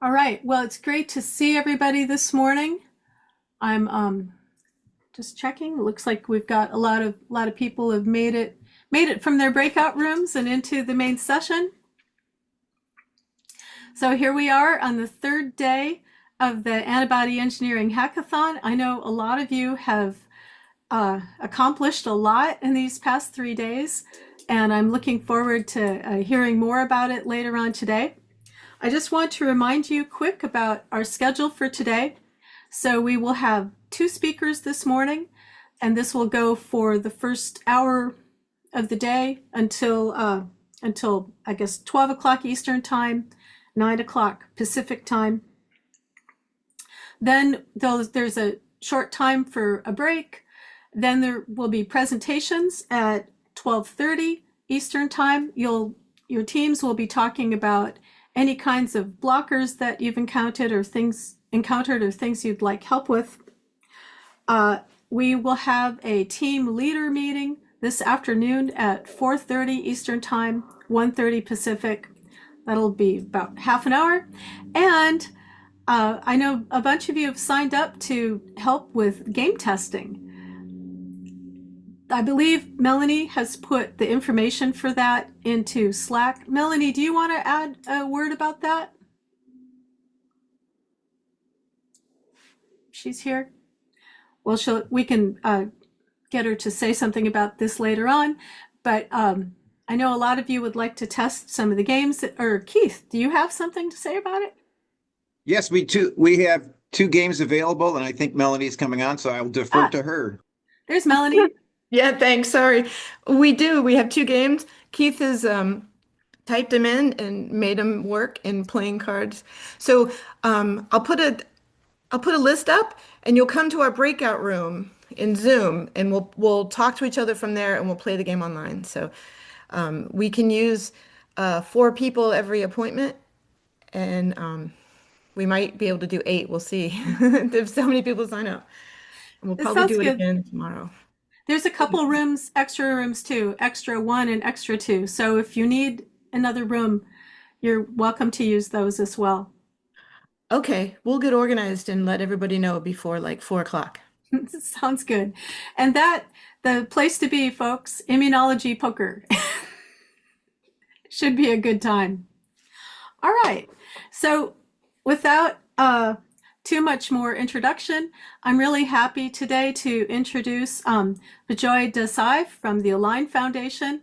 All right. Well, it's great to see everybody this morning. I'm just checking. It looks like we've got a lot of people have made it from their breakout rooms and into the main session. So here we are on the third day of the Antibody Engineering Hackathon. I know a lot of you have accomplished a lot in these past 3 days, and I'm looking forward to hearing more about it later on today. I just want to remind you quick about our schedule for today. So we will have two speakers this morning, and this will go for the first hour of the day until I guess 12 o'clock Eastern time, 9 o'clock Pacific time. Then there's a short time for a break. Then there will be presentations at 12:30 Eastern time. Your teams will be talking about any kinds of blockers that you've encountered or things you'd like help with. We will have a team leader meeting this afternoon at 4:30 Eastern time, 1:30 Pacific. That'll be about half an hour. And I know a bunch of you have signed up to help with game testing. I believe Melanie has put the information for that into Slack. Melanie, do you want to add a word about that? She's here. Well, we can get her to say something about this later on. But I know a lot of you would like to test some of the games. Or Keith, do you have something to say about it? Yes, we have two games available, and I think Melanie's coming on, so I'll defer to her. There's Melanie. Yeah, thanks. Sorry. We do. We have two games. Keith has typed them in and made them work in playing cards. So I'll put a list up, and you'll come to our breakout room in Zoom, and we'll talk to each other from there, and we'll play the game online. So we can use 4 people every appointment, and we might be able to do 8. We'll see if so many people sign up. And we'll probably do it again tomorrow. There's a couple rooms, extra rooms too, extra 1 and extra 2. So if you need another room, you're welcome to use those as well. Okay, we'll get organized and let everybody know before like 4 o'clock. Sounds good. And the place to be, folks, immunology poker. Should be a good time. All right. So without too much more introduction, I'm really happy today to introduce Bijoy Desai from the Align Foundation.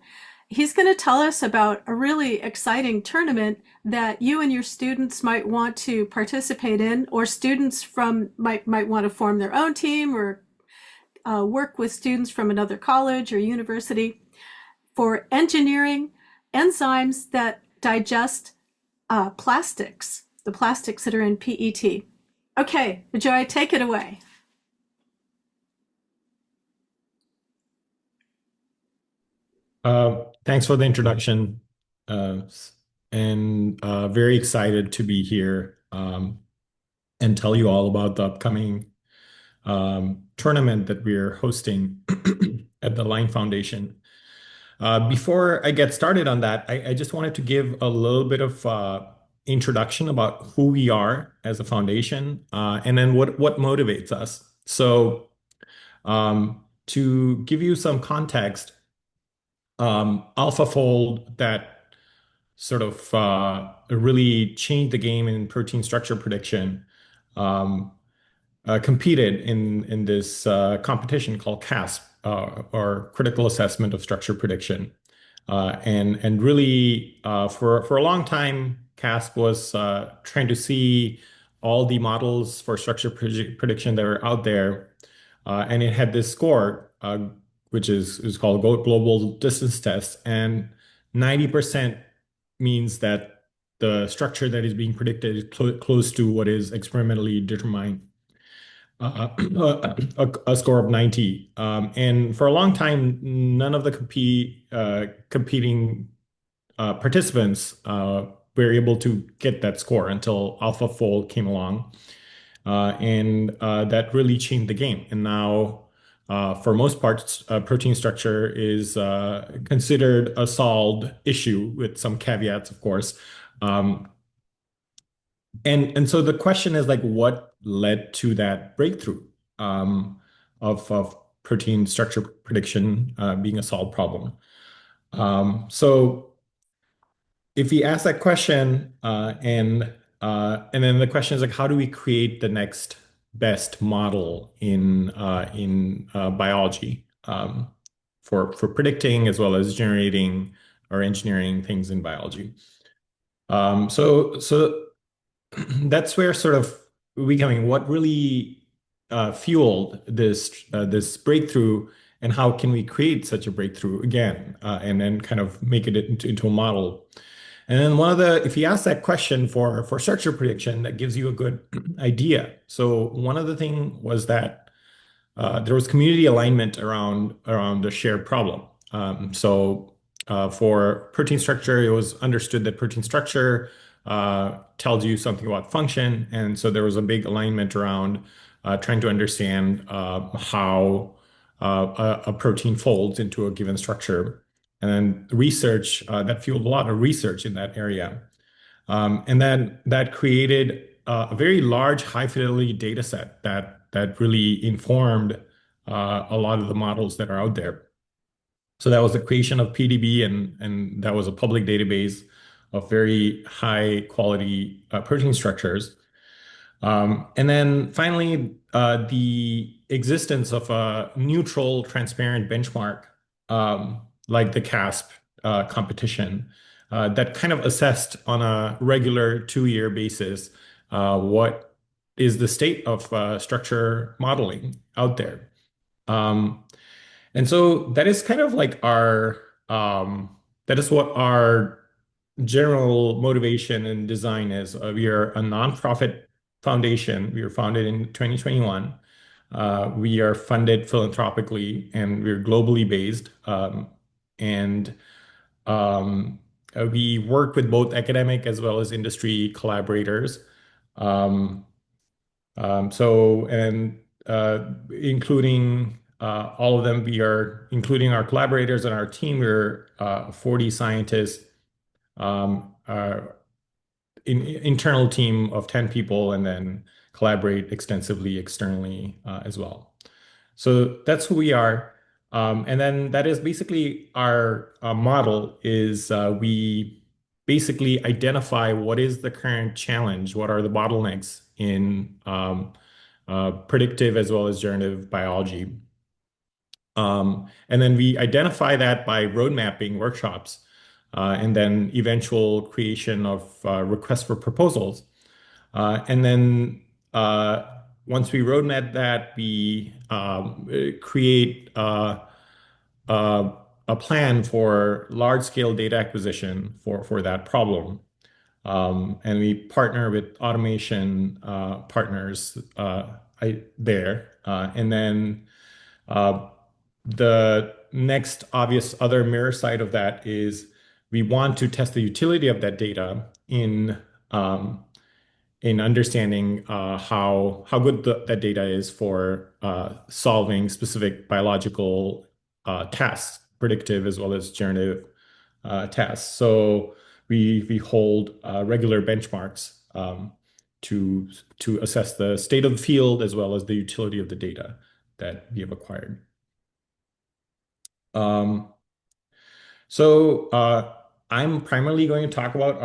He's going to tell us about a really exciting tournament that you and your students might want to participate in, or students might want to form their own team or work with students from another college or university for engineering enzymes that digest plastics, the plastics that are in PET. Okay, Bijoy, take it away. Thanks for the introduction, and very excited to be here and tell you all about the upcoming tournament that we're hosting at the Align Foundation. Before I get started on that, I just wanted to give a little bit of introduction about who we are as a foundation, and then what motivates us. So to give you some context, AlphaFold, that sort of really changed the game in protein structure prediction, competed in this competition called CASP, or Critical Assessment of Structure Prediction. And really, for a long time, CASP was trying to see all the models for structure prediction that are out there. And it had this score, which is called Global Distance Test. And 90% means that the structure that is being predicted is close to what is experimentally determined. A score of 90. And for a long time, none of the competing participants were able to get that score until AlphaFold came along. And that really changed the game. And now, for most parts, protein structure is considered a solved issue with some caveats, of course. And so the question is like, what led to that breakthrough of protein structure prediction being a solved problem? So if we ask that question, and then the question is like, how do we create the next best model in biology for predicting as well as generating or engineering things in biology? So that's where sort of we coming. What really fueled this breakthrough, and how can we create such a breakthrough again, and then kind of make it into a model? And then if you ask that question for structure prediction, that gives you a good idea. So one of the thing was that there was community alignment around a shared problem. For protein structure, it was understood that protein structure tells you something about function, and so there was a big alignment around trying to understand how a protein folds into a given structure. And then research that fueled a lot of research in that area. And then that created a very large high fidelity data set that really informed a lot of the models that are out there. So that was the creation of PDB, and that was a public database of very high quality protein structures. And then finally, the existence of a neutral, transparent benchmark, like the CASP competition, that kind of assessed on a regular 2-year basis what is the state of structure modeling out there. Um, and so that is kind of like that is what our general motivation and design is. We are a nonprofit foundation. We were founded in 2021. We are funded philanthropically, and we're globally based. And we work with both academic as well as industry collaborators. Um, Including all of them, we are including our collaborators and our team. We're 40 scientists, internal team of 10 people, and then collaborate extensively externally as well. So that's who we are. And then that is basically our model is we basically identify what is the current challenge, what are the bottlenecks in predictive as well as generative biology. And then we identify that by road mapping workshops, and then eventual creation of requests for proposals. And then once we roadmap that, we create a plan for large-scale data acquisition for that problem. And we partner with automation partners there. And then the next obvious other mirror side of that is we want to test the utility of that data in understanding how good that data is for solving specific biological tasks, predictive as well as generative tasks. So we hold regular benchmarks to assess the state of the field as well as the utility of the data that we have acquired. So I'm primarily going to talk about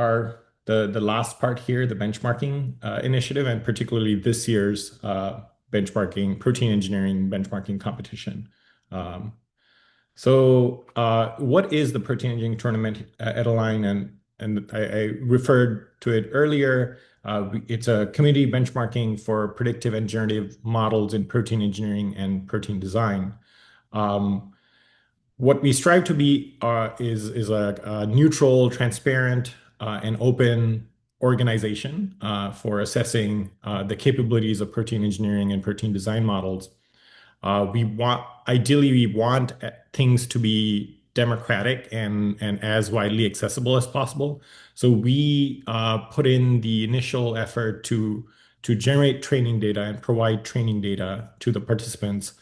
the last part here, the benchmarking initiative, and particularly this year's protein engineering benchmarking competition. What is the protein engineering tournament at Align? And I referred to it earlier. It's a community benchmarking for predictive and generative models in protein engineering and protein design. What we strive to be is a neutral, transparent, and open organization for assessing the capabilities of protein engineering and protein design models. Ideally, we want things to be democratic and as widely accessible as possible. So we put in the initial effort to generate training data and provide training data to the participants.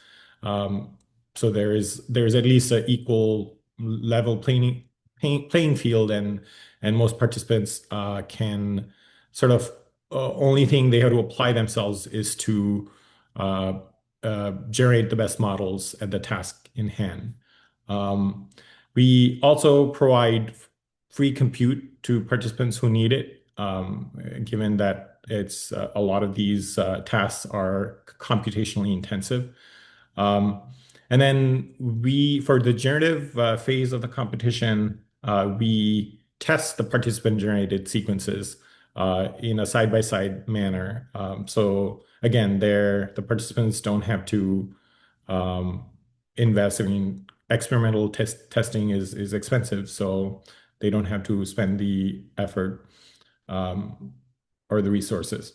So there's at least an equal level playing field, and most participants can sort of only thing they have to apply themselves is to uh, generate the best models at the task in hand. Um, we also provide free compute to participants who need it, given that it's a lot of these tasks are computationally intensive. Um, and then for the generative phase of the competition, we test the participant-generated sequences in a side-by-side manner. So again, the participants don't have to invest. I mean, experimental testing is expensive, so they don't have to spend the effort um, or the resources.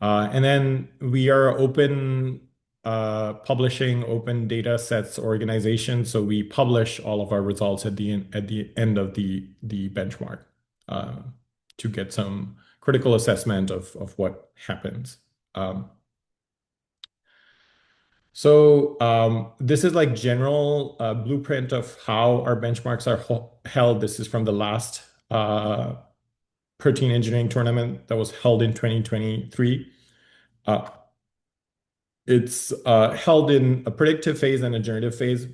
And then we are open publishing open data sets organization. So we publish all of our results at the end of the benchmark uh, to get some critical assessment of what happens. This is like general blueprint of how our benchmarks are held. This is from the last protein engineering tournament that was held in 2023. Uh, It's held in a predictive phase and a generative phase.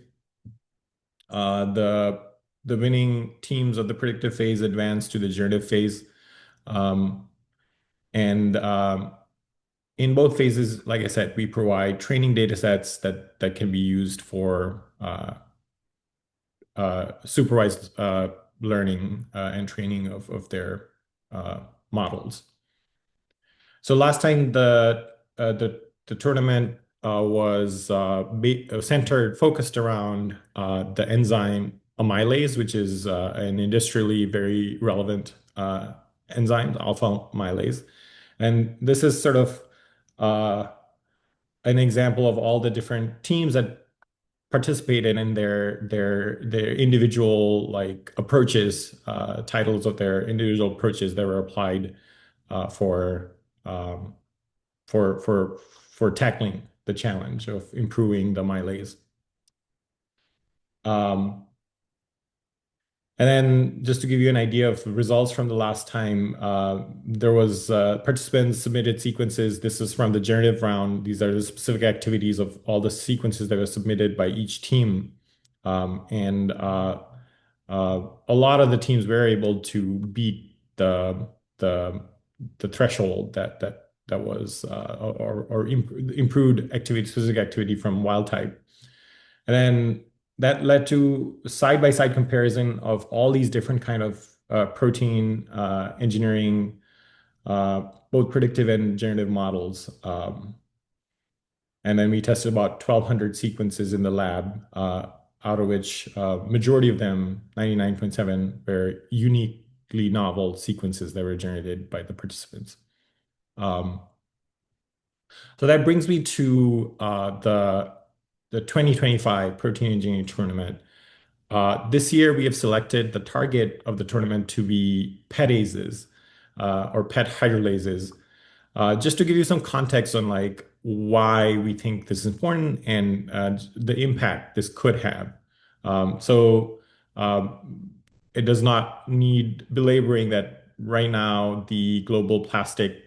The winning teams of the predictive phase advance to the generative phase. Um, and in both phases, like I said, we provide training data sets that can be used for supervised learning and training of their models. So last time the tournament was focused around the enzyme amylase, which is an industrially very relevant enzyme, alpha amylase. And this is sort of uh, an example of all the different teams that participated in their individual like approaches, titles of their individual approaches that were applied for um, for tackling the challenge of improving the amylase. Um, and then just to give you an idea of the results from the last time, there was participants submitted sequences. This is from the generative round. These are the specific activities of all the sequences that were submitted by each team. And a lot of the teams were able to beat the threshold that was or improved activity, specific activity from wild type. And then that led to side-by-side comparison of all these different kind of protein engineering, both predictive and generative models. And then we tested about 1,200 sequences in the lab, out of which majority of them, 99.7, were uniquely novel sequences that were generated by the participants. So that brings me to the 2025 Protein Engineering Tournament. This year, we have selected the target of the tournament to be PETases or PET hydrolases. Just to give you some context on like why we think this is important and the impact this could have. It does not need belaboring that right now the global plastic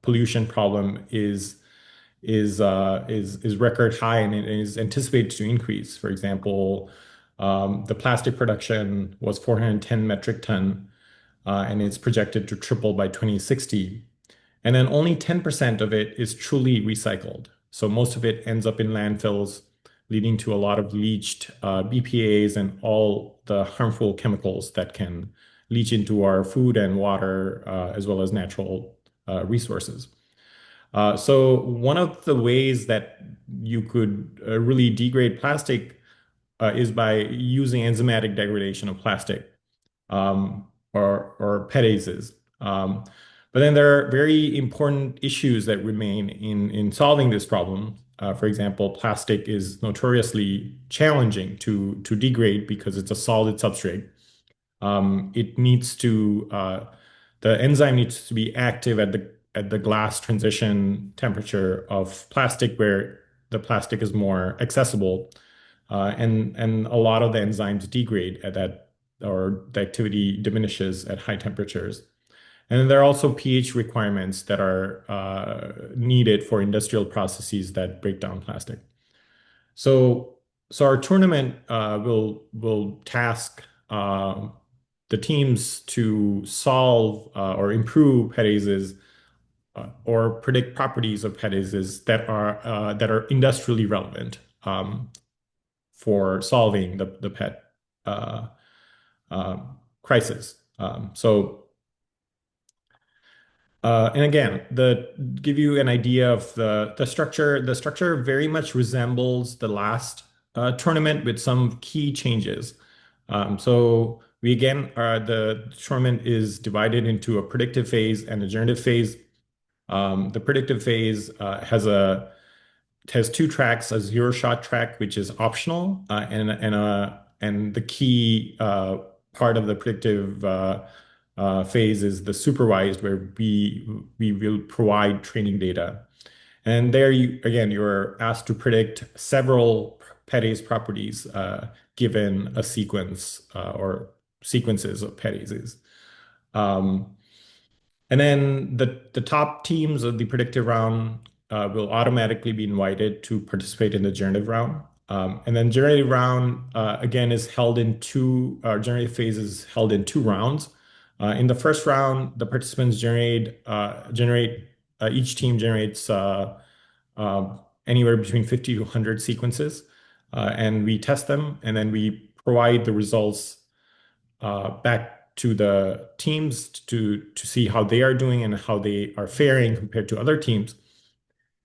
pollution problem is record high and it is anticipated to increase. For example, the plastic production was 410 metric ton, and it's projected to triple by 2060. And then only 10% of it is truly recycled. So most of it ends up in landfills, leading to a lot of leached BPAs and all the harmful chemicals that can leach into our food and water, as well as natural resources. So one of the ways that you could really degrade plastic is by using enzymatic degradation of plastic, or PETases. But then there are very important issues that remain in solving this problem. For example, plastic is notoriously challenging to degrade because it's a solid substrate. It needs to the enzyme needs to be active at the glass transition temperature of plastic, where the plastic is more accessible, and a lot of the enzymes degrade at that, or the activity diminishes at high temperatures. And then there are also pH requirements that are needed for industrial processes that break down plastic. So, so our tournament will task the teams to solve or improve PETases or predict properties of PETases that are industrially relevant for solving the PET uh, crisis. And again, give you an idea of the structure. The structure very much resembles the last tournament with some key changes. So we again, the tournament is divided into a predictive phase and a generative phase. The predictive phase has two tracks: a zero shot track, which is optional, and the key part of the predictive phase is the supervised, where we will provide training data. And there, you're asked to predict several PETase properties given a sequence or sequences of PETases. And then the top teams of the predictive round will automatically be invited to participate in the generative round. And then generative round again is held in generative phase is held in two rounds. In the first round, the participants each team generates anywhere between 50 to 100 sequences, and we test them, and then we provide the results back to the teams to see how they are doing and how they are faring compared to other teams.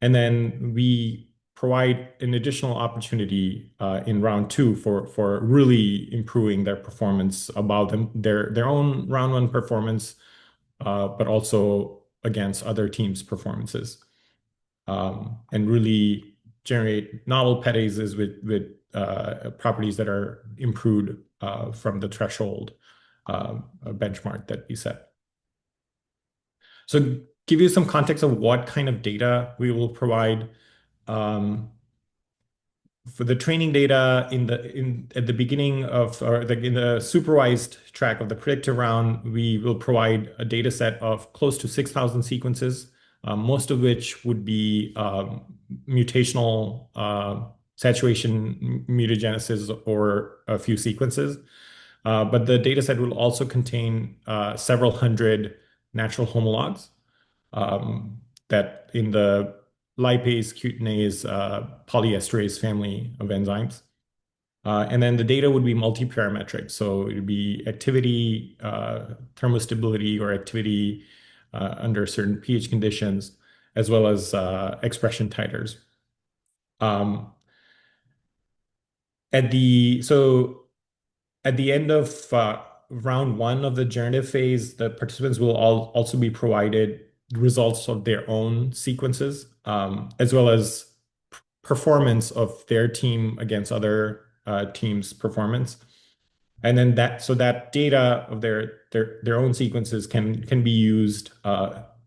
And then we provide an additional opportunity in round two for really improving their performance above their own round one performance, but also against other teams' performances, and really generate novel PETases with properties that are improved from the threshold benchmark that we set. So give you some context of what kind of data we will provide. For the training data at the beginning of in the supervised track of the predictive round, we will provide a data set of close to 6,000 sequences, most of which would be mutational saturation mutagenesis or a few sequences. But the data set will also contain several hundred natural homologs that in the lipase, cutinase, polyesterase family of enzymes. And then the data would be multi-parametric. So it would be activity, thermostability, or activity under certain pH conditions, as well as expression titers. At the end of round one of the generative phase, the participants will also be provided results of their own sequences, as well as performance of their team against other teams' performance. And then that data of their own sequences can be used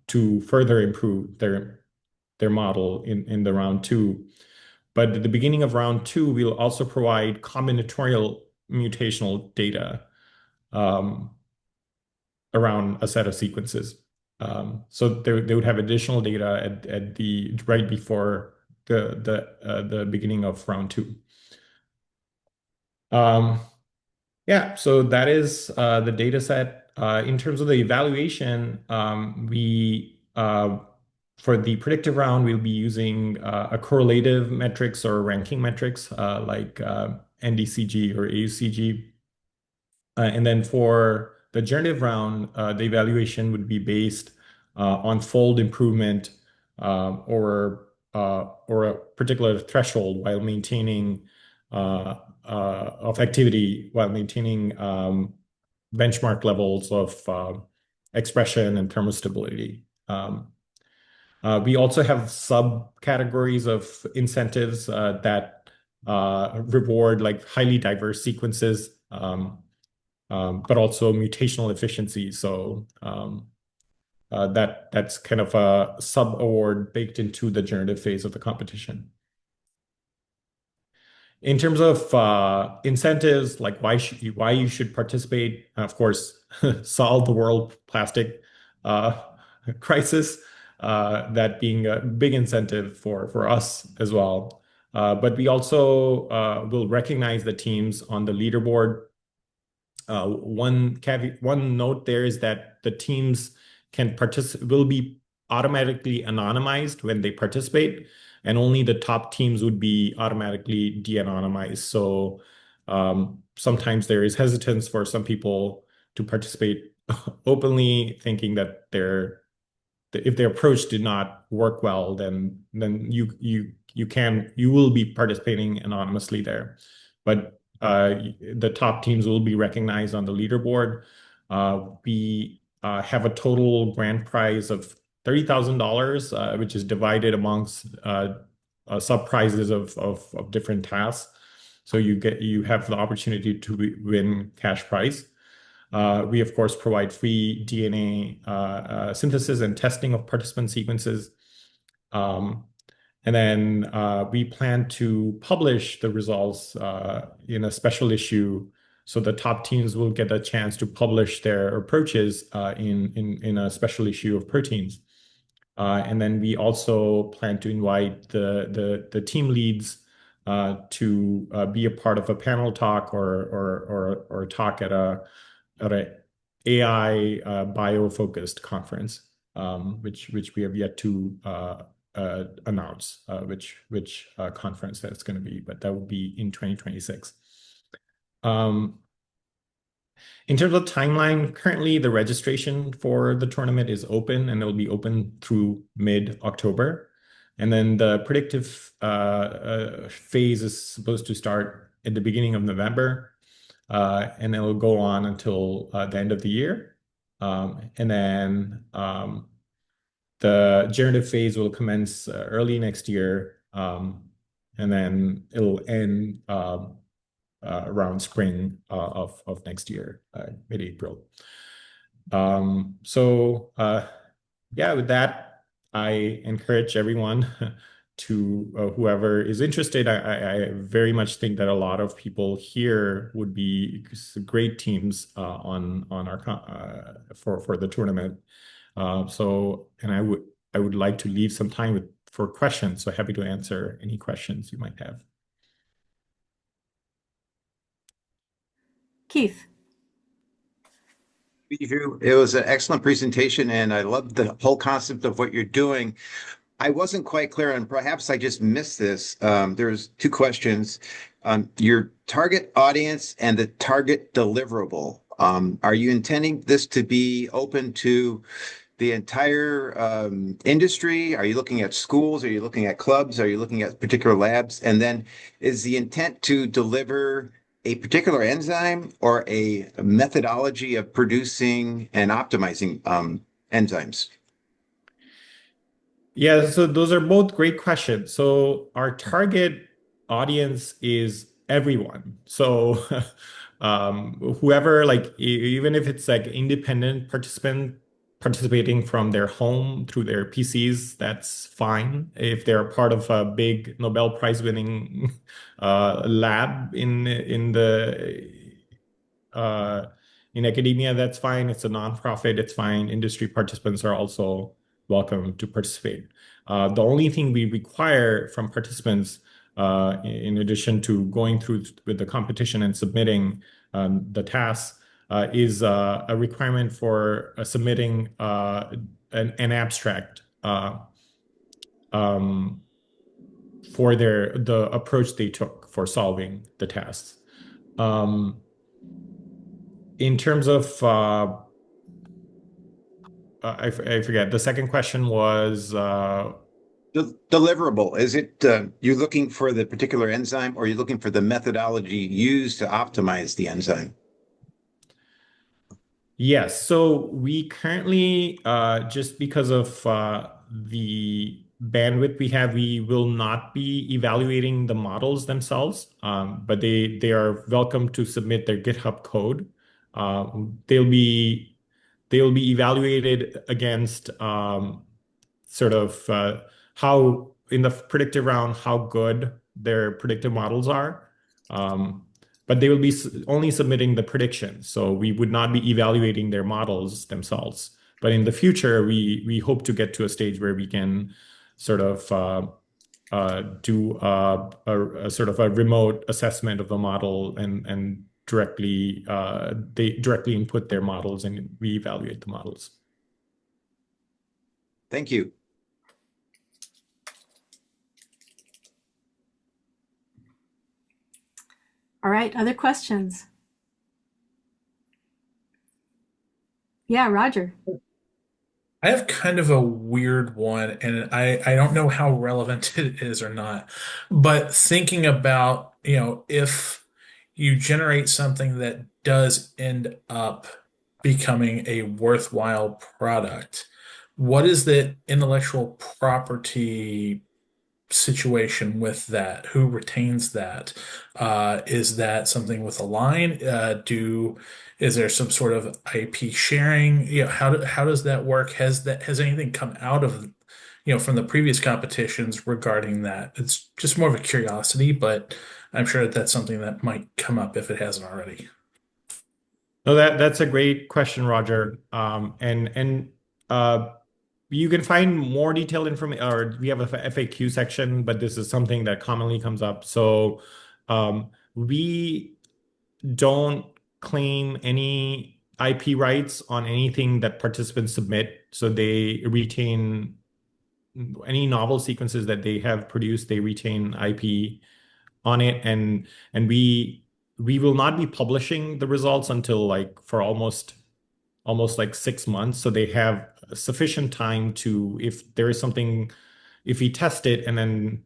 to further improve their model in the round two. But at the beginning of round two, we'll also provide combinatorial mutational data around a set of sequences. So they would have additional data at the right before the beginning of round two. Yeah, so that is the data set. In terms of the evaluation, for the predictive round, we'll be using a correlative metrics or ranking metrics like NDCG or AUCG. And then for the generative round, the evaluation would be based on fold improvement or a particular threshold while maintaining of activity, while maintaining benchmark levels of expression and thermostability. We also have subcategories of incentives that reward like highly diverse sequences, but also mutational efficiency. So that's kind of a sub-award baked into the generative phase of the competition. In terms of incentives, like why you should participate, of course, solve the world plastic uh, crisis, that being a big incentive for us as well. But we also will recognize the teams on the leaderboard. One note there is that the teams will be automatically anonymized when they participate, and only the top teams would be automatically de-anonymized. So sometimes there is hesitance for some people to participate openly, thinking that if their approach did not work well, then you will be participating anonymously there. But the top teams will be recognized on the leaderboard. We have a total grand prize of $30,000, which is divided amongst sub prizes of different tasks. So you have the opportunity to win cash prize. We, of course, provide free DNA synthesis and testing of participant sequences. And then we plan to publish the results in a special issue. So the top teams will get a chance to publish their approaches in a special issue of Proteins. And then we also plan to invite the team leads to be a part of a panel talk or talk at a AI bio-focused conference, which we have yet to announce which conference that's going to be, but that will be in 2026. In terms of timeline, currently the registration for the tournament is open, and it'll be open through mid-October. And then the predictive phase is supposed to start at the beginning of November, and it'll go on until the end of the year. And then the generative phase will commence early next year, and then it'll end around spring of next year, mid-April. So yeah, with that, I encourage everyone to whoever is interested. I very much think that a lot of people here would be great teams on our for the tournament. And I would like to leave some time for questions. So happy to answer any questions you might have. Keith. It was an excellent presentation, and I love the whole concept of what you're doing. I wasn't quite clear, and perhaps I just missed this. There's two questions. Your target audience and the target deliverable. Are you intending this to be open to the entire industry? Are you looking at schools? Are you looking at clubs? Are you looking at particular labs? And then is the intent to deliver a particular enzyme or a methodology of producing and optimizing enzymes? Yeah, so those are both great questions. So our target audience is everyone. So whoever, like, even if it's like independent participant participating from their home through their PCs, that's fine. If they're part of a big Nobel Prize winning lab in academia, that's fine. It's a nonprofit, it's fine. Industry participants are also welcome to participate. The only thing we require from participants, in addition to going through with the competition and submitting the tasks, is a requirement for submitting an abstract for the approach they took for solving the tasks. In terms of I forget. The second question was Deliverable. Is it you looking for the particular enzyme, or are you looking for the methodology used to optimize the enzyme? yes. So we currently, just because of the bandwidth we have, we will not be evaluating the models themselves, but they are welcome to submit their GitHub code. They'll be evaluated against sort of how in the predictive round how good their predictive models are. But they will be only submitting the predictions. So we would not be evaluating their models themselves. But in the future, we hope to get to a stage where we can sort of do a sort of a remote assessment of the model and directly they directly input their models and we evaluate the models. Thank you. All right, other questions? Yeah, Roger. I have kind of a weird one, and I don't know how relevant it is or not. But thinking about, if you generate something that does end up becoming a worthwhile product, what is the intellectual property situation with that? Who retains that? Is that something with a line? Is there some sort of IP sharing? How does that work? Has anything come out of, from the previous competitions regarding that? It's just more of a curiosity, but I'm sure that that's something that might come up if it hasn't already. No, that's a great question, Roger. And you can find more detailed information, or we have a FAQ section, but this is something that commonly comes up. So we don't claim any IP rights on anything that participants submit. So they retain any novel sequences that they have produced, they retain IP on it, and we will not be publishing the results until like for almost like 6 months. So they have sufficient time to, if there is something, if we test it and then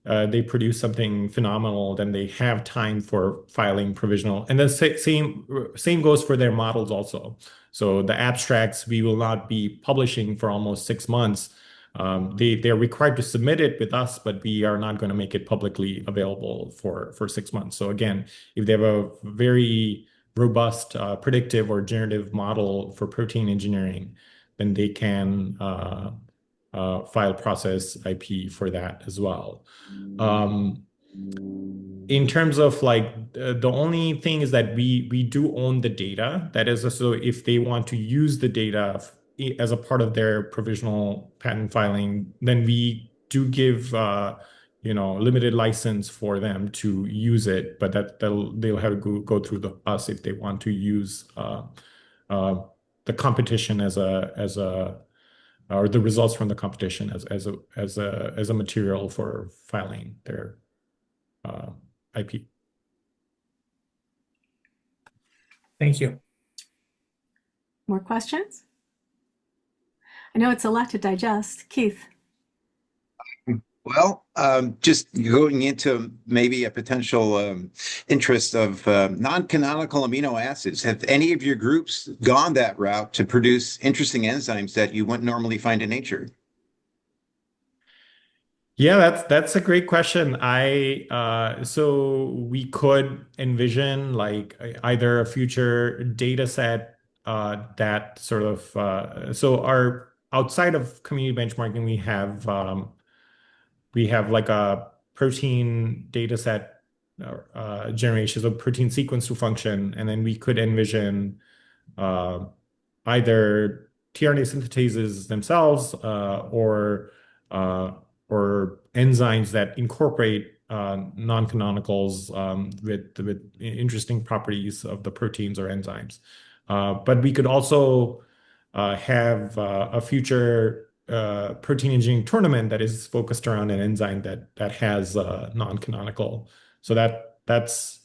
they produce something phenomenal, then they have time for filing provisional. And then same goes for their models also. So the abstracts we will not be publishing for almost 6 months. They're required to submit it with us, but we are not going to make it publicly available for 6 months. So again, if they have a very robust predictive or generative model for protein engineering, then they can file process IP for that as well. In terms of like the only thing is that we do own the data. That is, so if they want to use the data as a part of their provisional patent filing, then we do give limited license for them to use it, but they'll have to go through us if they want to use the competition as a or the results from the competition as a material for filing their IP. Thank you. More questions? I know it's a lot to digest. Keith. Well, just going into maybe a potential interest of non-canonical amino acids. Have any of your groups gone that route to produce interesting enzymes that you wouldn't normally find in nature? Yeah, that's a great question. So we could envision like either a future data set that sort of so our outside of community benchmarking, we have like a protein data set generations of protein sequence to function, and then we could envision uh, either tRNA synthetases themselves uh, or enzymes that incorporate non-canonicals with interesting properties of the proteins or enzymes. But we could also have a future protein engineering tournament that is focused around an enzyme that has non-canonical. So that's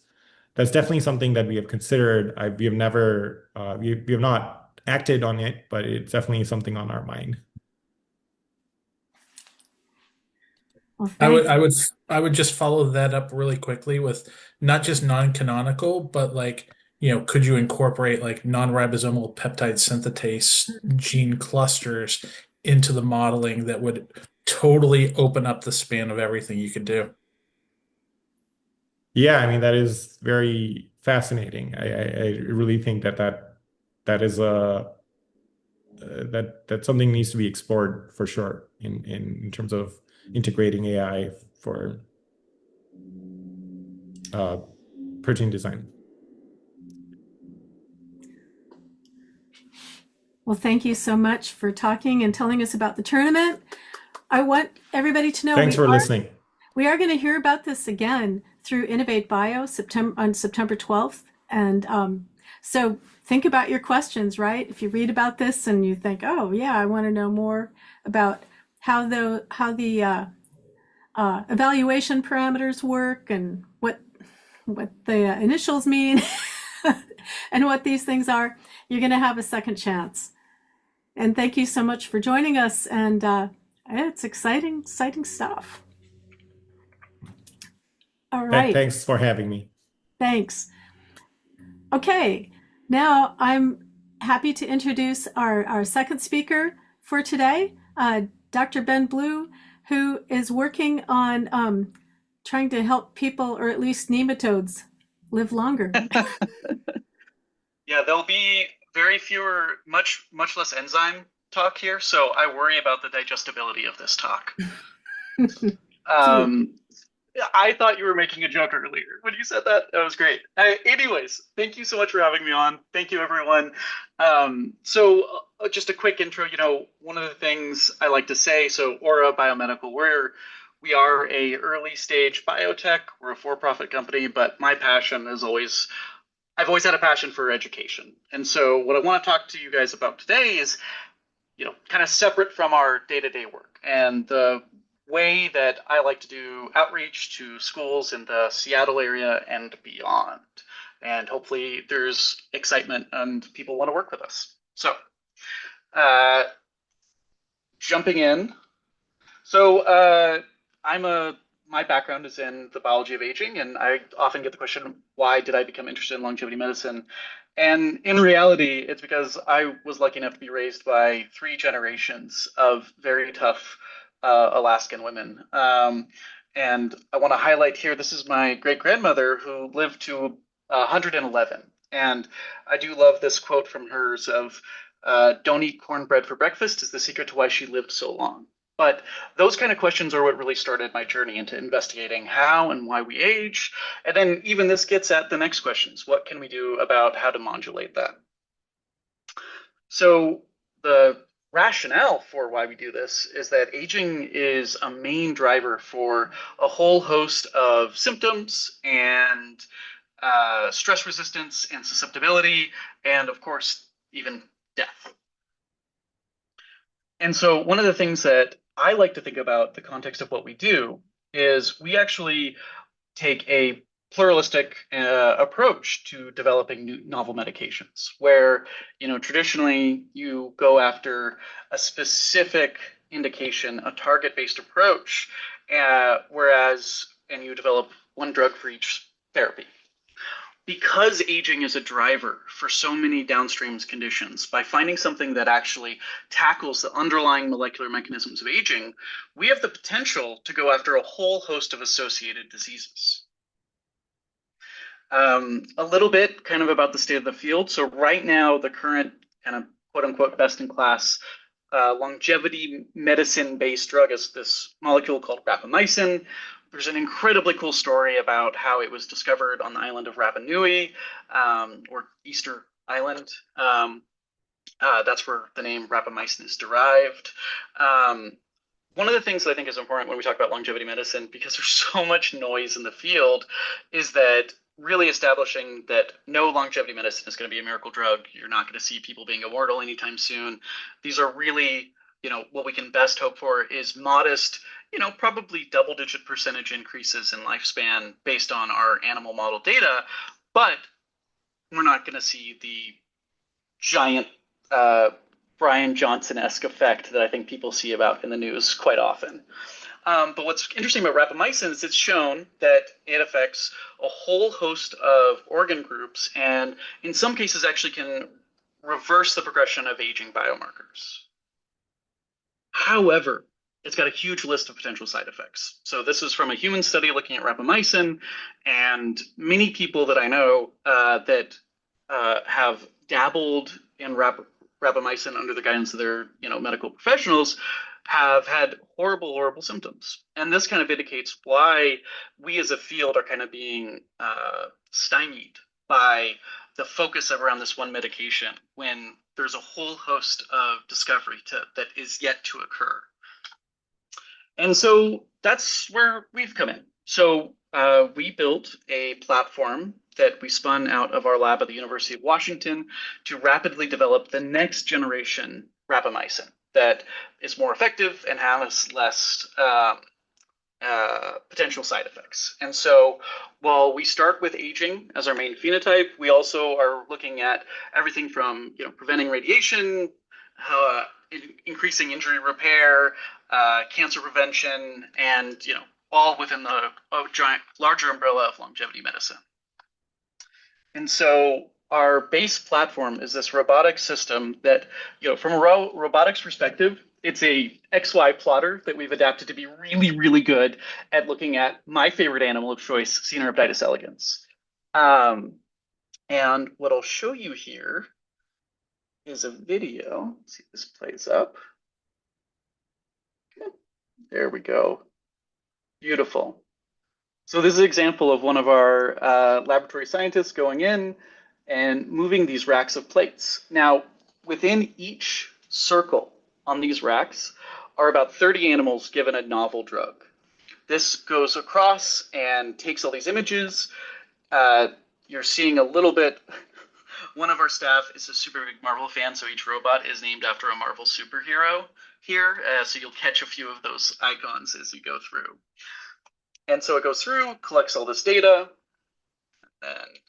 definitely something that we have considered. We have never we have not acted on it, but it's definitely something on our mind. Well, I would just follow that up really quickly with not just non-canonical, but like, could you incorporate like non-ribosomal peptide synthetase gene clusters into the modeling that would totally open up the span of everything you could do? Yeah, I mean that is very fascinating. I really think that is that something needs to be explored for sure in terms of integrating AI for uh, protein design. Well, thank you so much for talking and telling us about the tournament. I want everybody to know Thanks for listening. we are going to hear about this again through Innovate Bio on September 12th. And so think about your questions, right? If you read about this and you think, oh, yeah, I want to know more about how the evaluation parameters work and what the initials mean and what these things are, you're going to have a second chance. And thank you so much for joining us. And it's exciting stuff. All right. Thanks for having me. Thanks. Okay, now I'm happy to introduce our second speaker for today, Dr. Ben Blue, who is working on trying to help people, or at least nematodes, live longer. Yeah, there'll be much less enzyme talk here, so I worry about the digestibility of this talk. I thought you were making a joke earlier when you said that. That was great. Anyways, thank you so much for having me on. Thank you, everyone. Just a quick intro. One of the things I like to say, so Aura Biomedical, we are a early stage biotech. We're a for-profit company, but my passion is I've always had a passion for education. And so what I want to talk to you guys about today is, kind of separate from our day-to-day work, and the way that I like to do outreach to schools in the Seattle area and beyond. And hopefully there's excitement and people want to work with us. So, jumping in. So, my background is in the biology of aging, and I often get the question, why did I become interested in longevity medicine? And in reality, it's because I was lucky enough to be raised by 3 generations of very tough Alaskan women. And I want to highlight here, this is my great-grandmother who lived to 111. And I do love this quote from hers of, don't eat cornbread for breakfast is the secret to why she lived so long. But those kind of questions are what really started my journey into investigating how and why we age. And then even this gets at the next questions. What can we do about how to modulate that? So the rationale for why we do this is that aging is a main driver for a whole host of symptoms and stress resistance and susceptibility, and of course, even death. And so one of the things that I like to think about the context of what we do is we actually take a pluralistic approach to developing novel medications, where traditionally you go after a specific indication, a target-based approach, and you develop one drug for each therapy. Because aging is a driver for so many downstream conditions, by finding something that actually tackles the underlying molecular mechanisms of aging, we have the potential to go after a whole host of associated diseases. A little bit kind of about the state of the field. So right now, the current kind of quote unquote best in class longevity medicine based drug is this molecule called rapamycin. There's an incredibly cool story about how it was discovered on the island of Rapa Nui, or Easter Island. That's where the name rapamycin is derived. One of the things that I think is important when we talk about longevity medicine, because there's so much noise in the field, is that really establishing that no longevity medicine is going to be a miracle drug. You're not going to see people being immortal anytime soon. These are really, what we can best hope for is modest, probably double-digit percentage increases in lifespan based on our animal model data, but we're not going to see the giant Brian Johnson-esque effect that I think people see about in the news quite often. But what's interesting about rapamycin is it's shown that it affects a whole host of organ groups, and in some cases actually can reverse the progression of aging biomarkers. However, it's got a huge list of potential side effects. So this is from a human study looking at rapamycin, and many people that I know that have dabbled in rapamycin under the guidance of their medical professionals have had horrible symptoms. And this kind of indicates why we as a field are kind of being stymied by the focus around this one medication when there's a whole host of discovery that is yet to occur. And so that's where we've come in. So we built a platform that we spun out of our lab at the University of Washington to rapidly develop the next generation rapamycin that is more effective and has less potential side effects. And so while we start with aging as our main phenotype, we also are looking at everything from preventing radiation, increasing injury repair, cancer prevention, and all within the giant larger umbrella of longevity medicine. And so our base platform is this robotic system that, from a robotics perspective, it's a XY plotter that we've adapted to be really, really good at looking at my favorite animal of choice, Caenorhabditis elegans. And what I'll show you here is a video. Let's see if this plays up. There we go. Beautiful. So this is an example of one of our laboratory scientists going in and moving these racks of plates. Now, within each circle on these racks are about 30 animals given a novel drug. This goes across and takes all these images. You're seeing a little bit. One of our staff is a super big Marvel fan, so each robot is named after a Marvel superhero here. So you'll catch a few of those icons as you go through. And so it goes through, collects all this data, and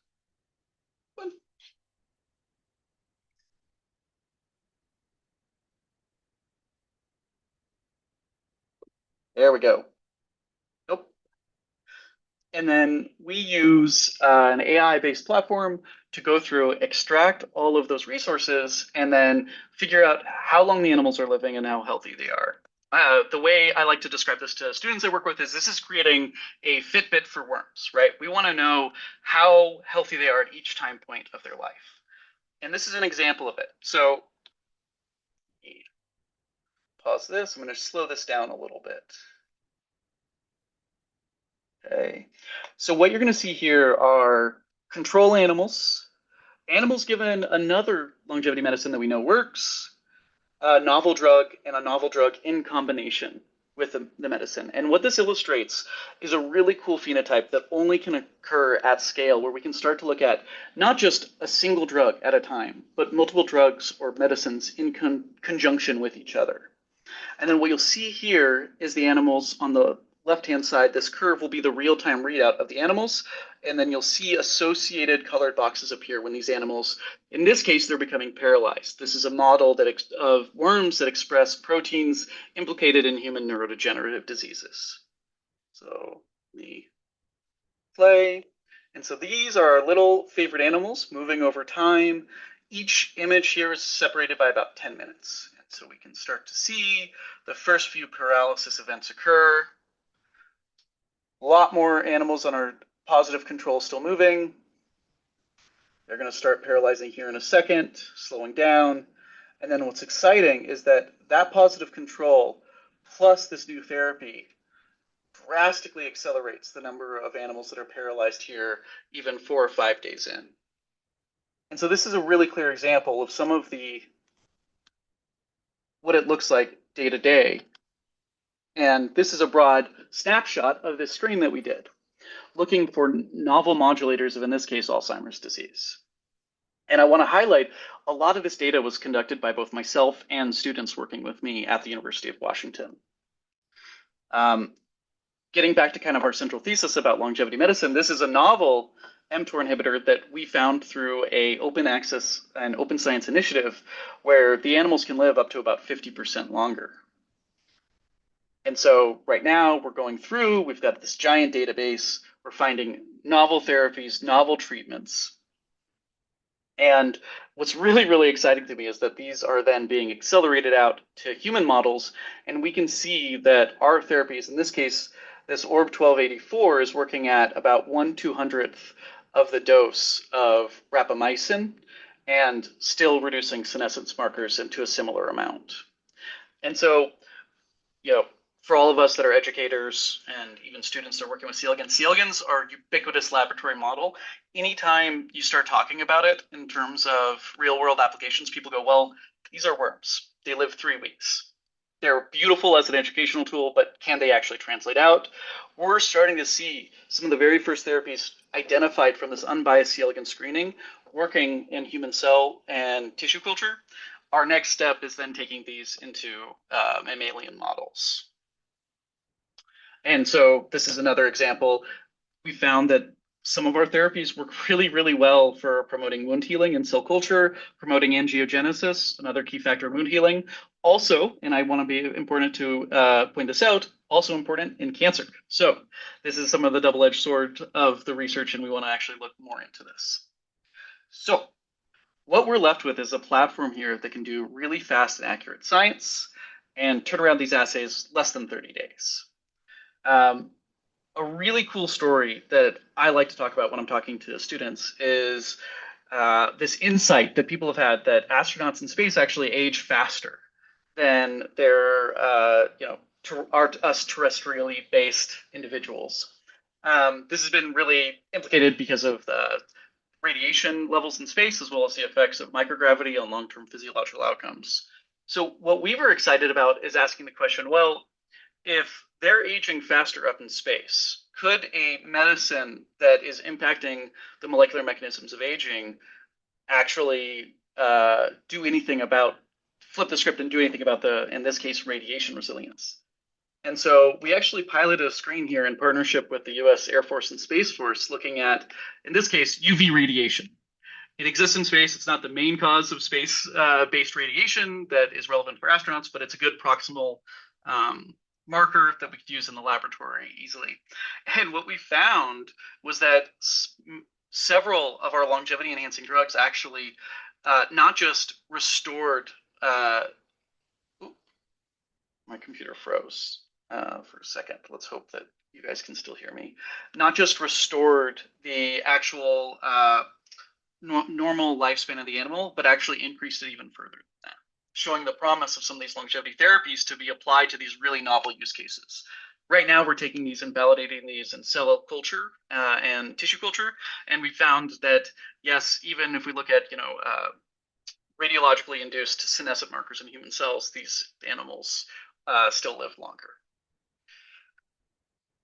there we go. Nope. And then we use an AI-based platform to go through, extract all of those resources, and then figure out how long the animals are living and how healthy they are. The way I like to describe this to students I work with is this is creating a Fitbit for worms, right? We want to know how healthy they are at each time point of their life. And this is an example of it. So pause this. I'm going to slow this down a little bit. Okay. So what you're going to see here are control animals, animals given another longevity medicine that we know works, a novel drug, and a novel drug in combination with the medicine. And what this illustrates is a really cool phenotype that only can occur at scale, where we can start to look at not just a single drug at a time, but multiple drugs or medicines in conjunction with each other. And then what you'll see here is the animals on the left-hand side. This curve will be the real-time readout of the animals, and then you'll see associated colored boxes appear when these animals, in this case, they're becoming paralyzed. This is a model of worms that express proteins implicated in human neurodegenerative diseases. So let me play. And so these are our little favorite animals moving over time. Each image here is separated by about 10 minutes. And so we can start to see the first few paralysis events occur. A lot more animals on our positive control still moving. They're going to start paralyzing here in a second, slowing down. And then what's exciting is that positive control plus this new therapy drastically accelerates the number of animals that are paralyzed here even 4 or 5 days in. And so this is a really clear example of some of what it looks like day to day. And this is a broad snapshot of this screen that we did, looking for novel modulators of, in this case, Alzheimer's disease. And I want to highlight a lot of this data was conducted by both myself and students working with me at the University of Washington. Getting back to kind of our central thesis about longevity medicine, this is a novel mTOR inhibitor that we found through a open access and open science initiative where the animals can live up to about 50% longer. And so right now we're going through, we've got this giant database, we're finding novel therapies, novel treatments. And what's really, really exciting to me is that these are then being accelerated out to human models, and we can see that our therapies, in this case, this ORB-1284 is working at about 1/200th of the dose of rapamycin and still reducing senescence markers into a similar amount. And so, for all of us that are educators and even students that are working with C. elegans, C. elegans are a ubiquitous laboratory model. Anytime you start talking about it in terms of real world applications, people go, well, these are worms. They live 3 weeks. They're beautiful as an educational tool, but can they actually translate out? We're starting to see some of the very first therapies identified from this unbiased C. elegans screening working in human cell and tissue culture. Our next step is then taking these into mammalian models. And so this is another example. We found that some of our therapies work really, really well for promoting wound healing and cell culture, promoting angiogenesis, another key factor of wound healing. Also, and I want to be important to point this out, also important in cancer. So this is some of the double-edged sword of the research, and we want to actually look more into this. So what we're left with is a platform here that can do really fast and accurate science and turn around these assays less than 30 days. A really cool story that I like to talk about when I'm talking to students is this insight that people have had that astronauts in space actually age faster than their, us terrestrially based individuals. This has been really implicated because of the radiation levels in space, as well as the effects of microgravity on long-term physiological outcomes. So what we were excited about is asking the question, well, if they're aging faster up in space, could a medicine that is impacting the molecular mechanisms of aging actually do anything about, flip the script and do anything about the, in this case, radiation resilience? And so we actually piloted a screen here in partnership with the US Air Force and Space Force, looking at, in this case, UV radiation. It exists in space. It's not the main cause of space-based radiation that is relevant for astronauts, but it's a good proximal marker that we could use in the laboratory easily. And what we found was that several of our longevity-enhancing drugs actually not just restored, my computer froze for a second. Let's hope that you guys can still hear me. Not just restored the actual normal lifespan of the animal, but actually increased it even further than that, showing the promise of some of these longevity therapies to be applied to these really novel use cases. Right now, we're taking these and validating these in cell culture and tissue culture, and we found that, yes, even if we look at, radiologically induced senescent markers in human cells, these animals still live longer.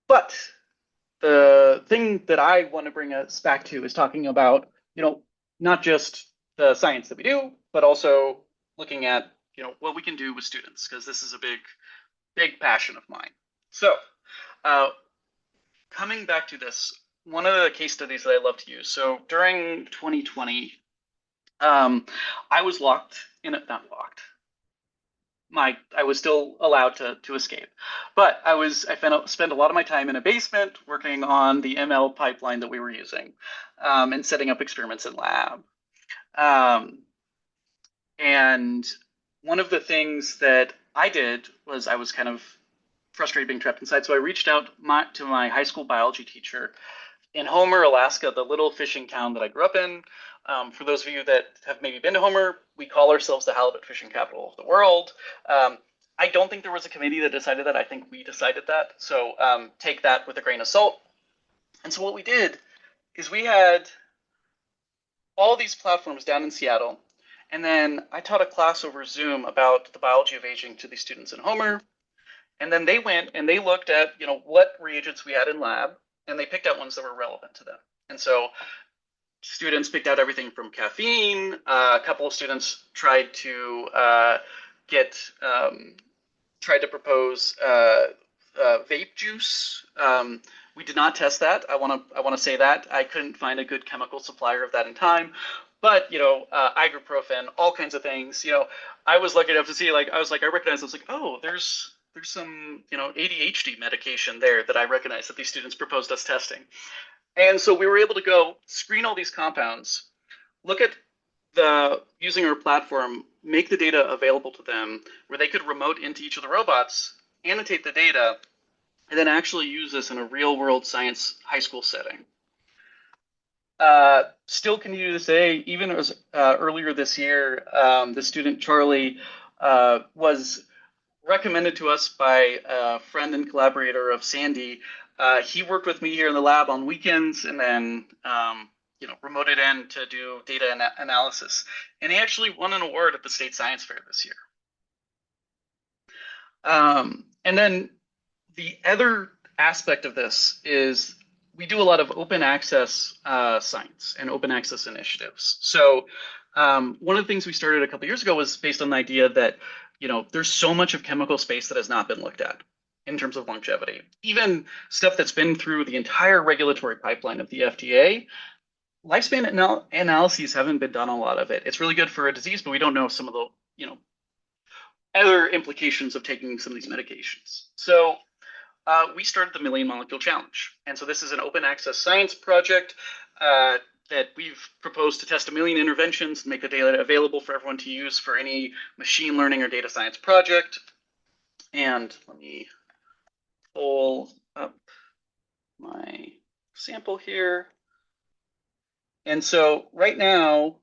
But the thing that I want to bring us back to is talking about, not just the science that we do, but also looking at, what we can do with students, because this is a big passion of mine. So coming back to this, one of the case studies that I love to use. So during 2020, I was locked in it, not locked. I was still allowed to escape, but I spent a lot of my time in a basement working on the ML pipeline that we were using, and setting up experiments in lab. And one of the things that I did was I was kind of frustrated being trapped inside, so I reached out to my high school biology teacher in Homer, Alaska, the little fishing town that I grew up in. For those of you that have maybe been to Homer, we call ourselves the halibut fishing capital of the world. I don't think there was a committee that decided that. I think we decided that. So take that with a grain of salt. And so what we did is we had all these platforms down in Seattle. And then I taught a class over Zoom about the biology of aging to these students in Homer. And then they went and they looked at, what reagents we had in lab, and they picked out ones that were relevant to them. And so students picked out everything from caffeine. A couple of students tried to propose vape juice. We did not test that. I want to say that I couldn't find a good chemical supplier of that in time. But ibuprofen, all kinds of things. I was lucky enough to see. I recognized. I was like, oh, there's some ADHD medication there that I recognize that these students proposed us testing. And so we were able to go screen all these compounds, look at using our platform, make the data available to them where they could remote into each of the robots, annotate the data, and then actually use this in a real world science high school setting. Still continue to say, even as earlier this year, the student Charlie was recommended to us by a friend and collaborator of Sandy. He worked with me here in the lab on weekends and then remoted in to do data analysis. And he actually won an award at the State Science Fair this year. And then the other aspect of this is we do a lot of open access science and open access initiatives. So one of the things we started a couple years ago was based on the idea that there's so much of chemical space that has not been looked at in terms of longevity. Even stuff that's been through the entire regulatory pipeline of the FDA, lifespan analyses haven't been done a lot of it. It's really good for a disease, but we don't know some of the other implications of taking some of these medications. So we started the Million Molecule Challenge. And so this is an open access science project that we've proposed to test 1 million interventions and make the data available for everyone to use for any machine learning or data science project. And let me pull up my sample here. And so right now,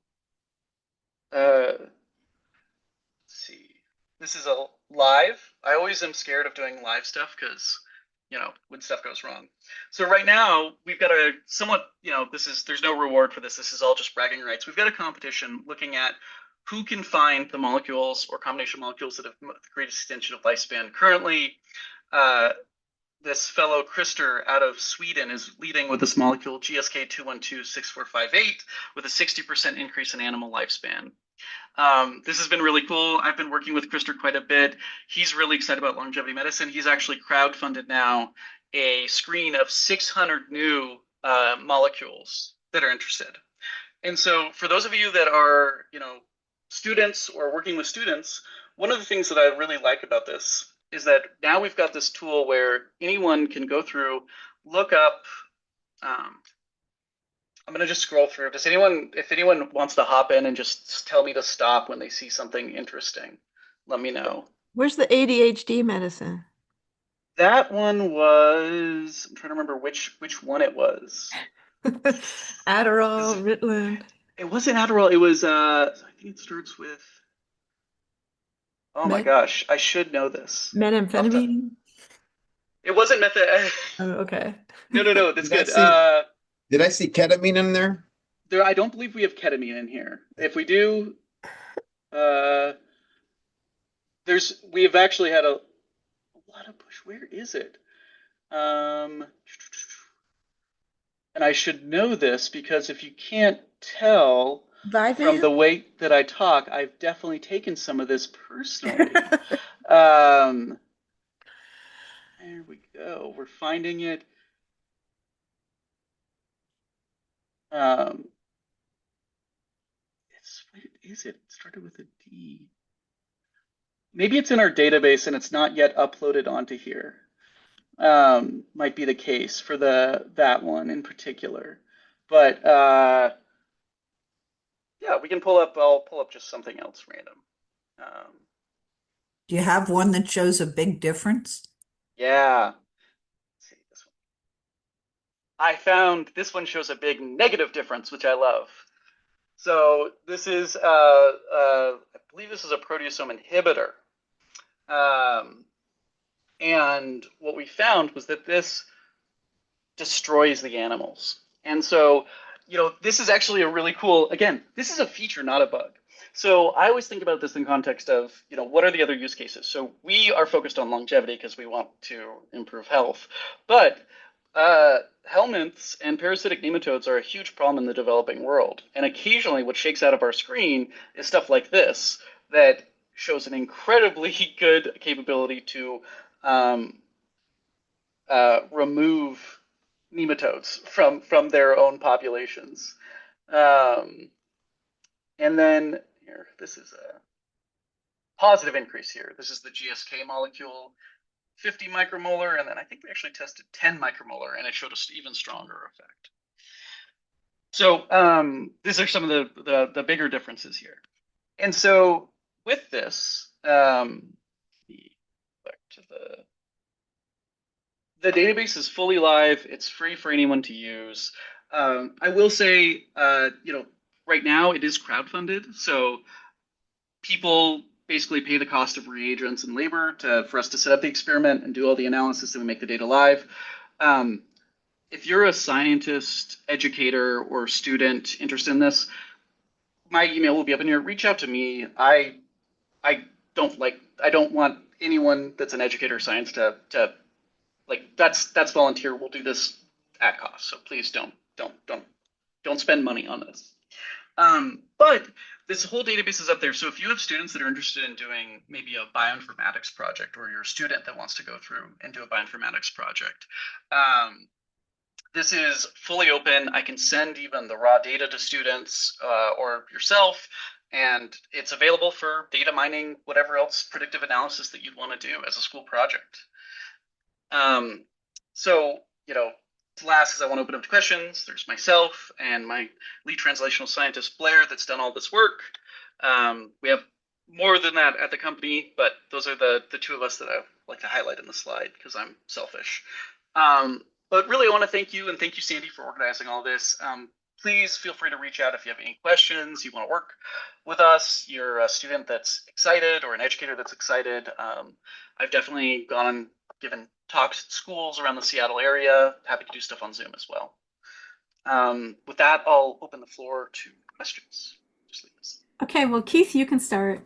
let's see, this is a live. I always am scared of doing live stuff because when stuff goes wrong. So right now we've got a somewhat, there's no reward for this. This is all just bragging rights. We've got a competition looking at who can find the molecules or combination molecules that have the greatest extension of lifespan. Currently, this fellow Christer out of Sweden is leading with this molecule GSK 2126458 with a 60% increase in animal lifespan. This has been really cool. I've been working with Christer quite a bit. He's really excited about longevity medicine. He's actually crowdfunded now a screen of 600 new molecules that are interested. And so for those of you that are, students or working with students, one of the things that I really like about this is that now we've got this tool where anyone can go through, look up, I'm going to just scroll through. If anyone wants to hop in and just tell me to stop when they see something interesting, let me know. Where's the ADHD medicine? That one was, I'm trying to remember which one it was. Adderall, Ritalin. It wasn't Adderall. It was, I think it starts with, oh my gosh, I should know this. Methamphetamine? It wasn't method. Oh, okay. No, that's good. Did I see ketamine in there? I don't believe we have ketamine in here. If we do, we have actually had a lot of push. Where is it? And I should know this because if you can't tell from the way that I talk, I've definitely taken some of this personally. There we go. We're finding it. Where is it? It started with a D. Maybe it's in our database and it's not yet uploaded onto here. Might be the case for that one in particular. But yeah, we can I'll pull up just something else random. Do you have one that shows a big difference? Yeah. Let's see this one. I found this one shows a big negative difference, which I love. So this is, I believe this is a proteasome inhibitor. And what we found was that this destroys the animals. And so, this is actually a really cool, again, this is a feature, not a bug. So I always think about this in context of, what are the other use cases? So we are focused on longevity because we want to improve health. But helminths and parasitic nematodes are a huge problem in the developing world. And occasionally what shakes out of our screen is stuff like this that shows an incredibly good capability to remove nematodes from their own populations. And then here, this is a positive increase here. This is the GSK molecule, 50 micromolar, and then I think we actually tested 10 micromolar, and it showed an even stronger effect. So these are some of the bigger differences here. And so with this, back to the database is fully live. It's free for anyone to use. I will say, right now it is crowdfunded, so people basically pay the cost of reagents and labor for us to set up the experiment and do all the analysis and we make the data live. If you're a scientist, educator, or student interested in this, my email will be up in here. Reach out to me. I don't want anyone that's an educator or science to that's volunteer. We'll do this at cost. So please don't spend money on this. But this whole database is up there. So if you have students that are interested in doing maybe a bioinformatics project, or you're a student that wants to go through and do a bioinformatics project, this is fully open. I can send even the raw data to students or yourself, and it's available for data mining, whatever else predictive analysis that you'd want to do as a school project. So, last is I want to open up to questions. There's myself and my lead translational scientist, Blair, that's done all this work. We have more than that at the company, but those are the two of us that I like to highlight in the slide because I'm selfish. But really, I want to thank you, and thank you, Sandy, for organizing all this. Please feel free to reach out if you have any questions, you want to work with us, you're a student that's excited or an educator that's excited. I've definitely gone and given talks at schools around the Seattle area. Happy to do stuff on Zoom as well. With that, I'll open the floor to questions. Just leave this. Okay, well, Keith, you can start.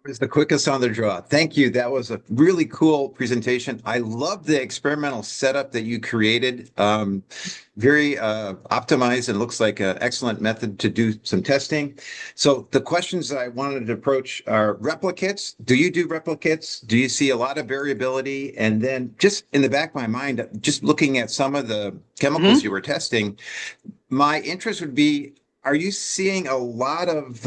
Was the quickest on the draw. Thank you. That was a really cool presentation. I love the experimental setup that you created. Very optimized and looks like an excellent method to do some testing. So the questions I wanted to approach are replicates. Do you do replicates? Do you see a lot of variability? And then just in the back of my mind, just looking at some of the chemicals you were testing, my interest would be, are you seeing a lot of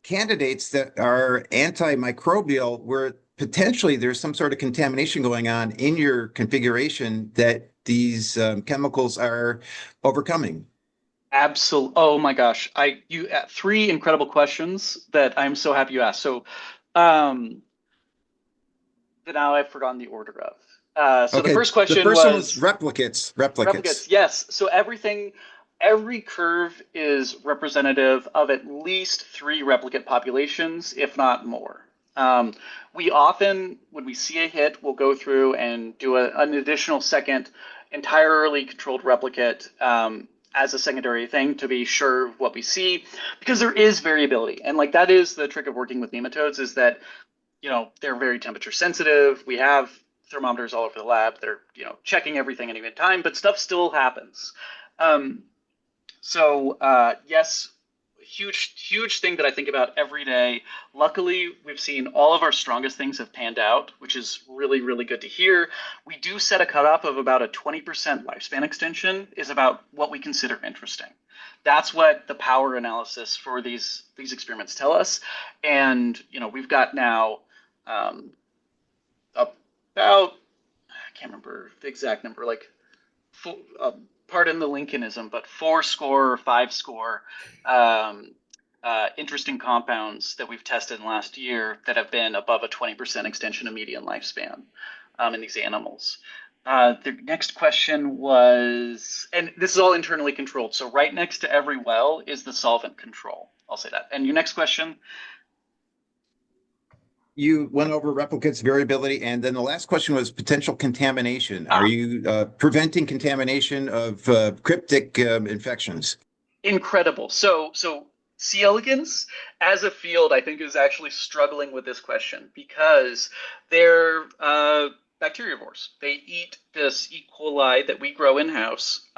candidates that are antimicrobial where potentially there's some sort of contamination going on in your configuration that these chemicals are overcoming? Absolutely. Oh my gosh. You three incredible questions that I'm so happy you asked. So that now I've forgotten the order of. So okay. The first question the first one was replicates. Replicates, yes. So every curve is representative of at least 3 replicate populations, if not more. We often, when we see a hit, we'll go through and do an additional second entirely controlled replicate as a secondary thing to be sure of what we see, because there is variability. And that is the trick of working with nematodes, is that, they're very temperature sensitive. We have thermometers all over the lab. They're, checking everything at any given time, but stuff still happens. So yes, huge thing that I think about every day. Luckily, we've seen all of our strongest things have panned out, which is really, really good to hear. We do set a cutoff of about a 20% lifespan extension is about what we consider interesting. That's what the power analysis for these experiments tell us. And, we've got now about, I can't remember the exact number, pardon the Lincolnism, but 4 score or 5 score interesting compounds that we've tested in the last year that have been above a 20% extension of median lifespan in these animals. The next question was, and this is all internally controlled, so right next to every well is the solvent control. I'll say that. And your next question? You went over replicates, variability, and then the last question was potential contamination. Are you preventing contamination of cryptic infections? Incredible. So C. elegans, as a field, I think is actually struggling with this question because they're bacteriivores. They eat this E. coli that we grow in-house.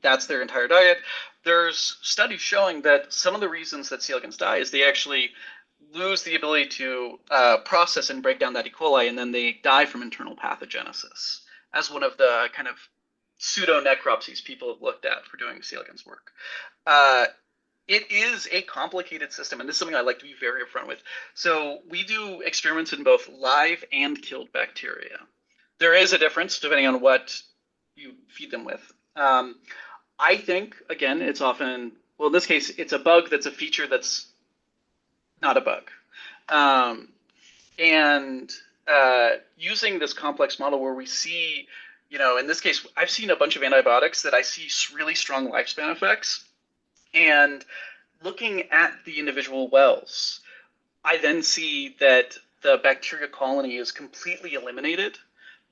That's their entire diet. There's studies showing that some of the reasons that C. elegans die is they actually lose the ability to process and break down that E. coli, and then they die from internal pathogenesis as one of the kind of pseudo-necropsies people have looked at for doing C. elegans work. It is a complicated system, and this is something I like to be very upfront with. So we do experiments in both live and killed bacteria. There is a difference depending on what you feed them with. I think, again, it's often, well, in this case, it's a bug that's a feature that's not a bug. And using this complex model where we see, in this case, I've seen a bunch of antibiotics that I see really strong lifespan effects. And looking at the individual wells, I then see that the bacteria colony is completely eliminated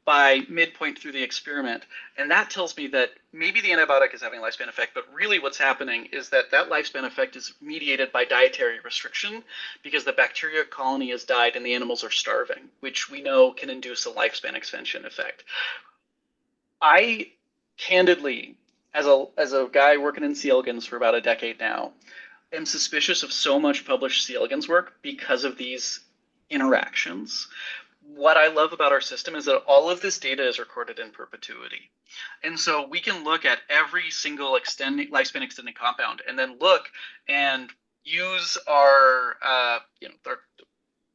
by midpoint through the experiment. And that tells me that maybe the antibiotic is having a lifespan effect, but really what's happening is that that lifespan effect is mediated by dietary restriction because the bacteria colony has died and the animals are starving, which we know can induce a lifespan extension effect. I candidly, as a guy working in C. elegans for about a decade now, am suspicious of so much published C. elegans work because of these interactions. What I love about our system is that all of this data is recorded in perpetuity. And so we can look at every single lifespan extending compound and then look and use our,